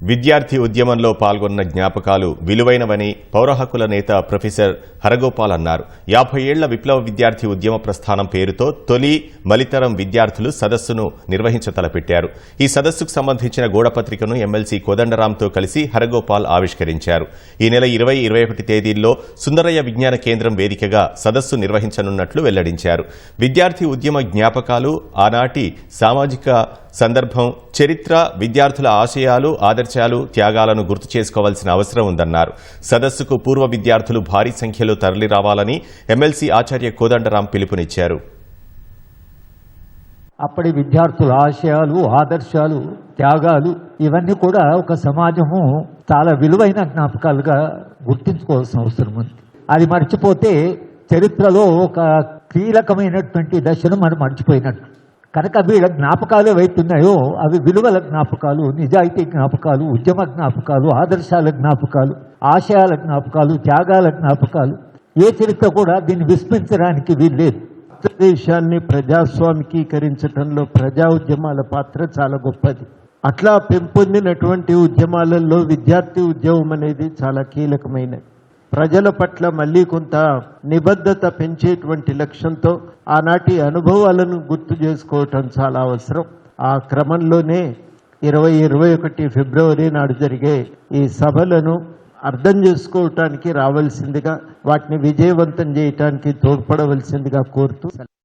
విద్యార్థి ఉద్యమంలో పాల్గొన్న జ్ఞాపకాలు విలువైనవని పౌర హక్కుల నేత ప్రొఫెసర్ హరగోపాల్ అన్నారు. 50 ఏళ్ల విప్లవ విద్యార్థి ఉద్యమ ప్రస్థానం పేరుతో తొలి మలితరం విద్యార్థులు సదస్సును నిర్వహించతలపెట్టారు. ఈ సదస్సుకు సంబంధించిన గోడపత్రికను ఎమ్మెల్సీ కోదండరాంతో కలిసి హరగోపాల్ ఆవిష్కరించారు. ఈ నెల 20-21 తేదీల్లో సుందరయ్య విజ్ఞాన కేంద్రం వేదికగా సదస్సు నిర్వహించనున్నట్లు వెల్లడించారు. విద్యార్థి ఉద్యమ జ్ఞాపకాలు, ఆనాటి సామాజిక సందర్భం, చరిత్ర, విద్యార్థుల ఆశయాలు, ఆదర్శాలు, త్యాగాలను గుర్తు చేసుకోవాల్సిన అవసరం ఉందన్నారు. సదస్సుకు పూర్వ విద్యార్థులు భారీ సంఖ్యలో తరలిరావాలని ఎమ్మెల్సీ ఆచార్య కోదండరాం పిలుపునిచ్చారు. అప్పటి విద్యార్థుల ఆశయాలు, ఆదర్శాలు, త్యాగాలు ఇవన్నీ కూడా ఒక సమాజము చాలా విలువైన జ్ఞాపకాలుగా గుర్తించుకోవాల్సిన అవసరం ఉంది. అది మర్చిపోతే చరిత్రలో ఒక కీలకమైనటువంటి దశను మనం మర్చిపోయినట్టు. కనుక వీళ్ళ జ్ఞాపకాలు ఏవైతున్నాయో అవి విలువల జ్ఞాపకాలు, నిజాయితీ జ్ఞాపకాలు, ఉద్యమ జ్ఞాపకాలు, ఆదర్శాల జ్ఞాపకాలు, ఆశయాల జ్ఞాపకాలు, త్యాగాల జ్ఞాపకాలు. ఏ చరిత్ర కూడా దీన్ని విస్మరించడానికి వీల్లేదు. దేశాన్ని ప్రజాస్వామికీకరించడంలో ప్రజా ఉద్యమాల పాత్ర చాలా గొప్పది. అట్లా పెంపొందినటువంటి ఉద్యమాలలో విద్యార్థి ఉద్యమం అనేది చాలా కీలకమైనది. ప్రజల పట్ల మళ్ళీ కొంత నిబద్ధత పెంచేటువంటి లక్ష్యంతో ఆనాటి అనుభవాలను గుర్తు చేసుకోవటం చాలా అవసరం. ఆ క్రమంలోనే 20-21 ఫిబ్రవరి నాడు జరిగే ఈ సభలను అర్థం చేసుకోవటానికి రావాల్సిందిగా, వాటిని విజయవంతం చేయటానికి తోడ్పడవలసిందిగా కోరుతూ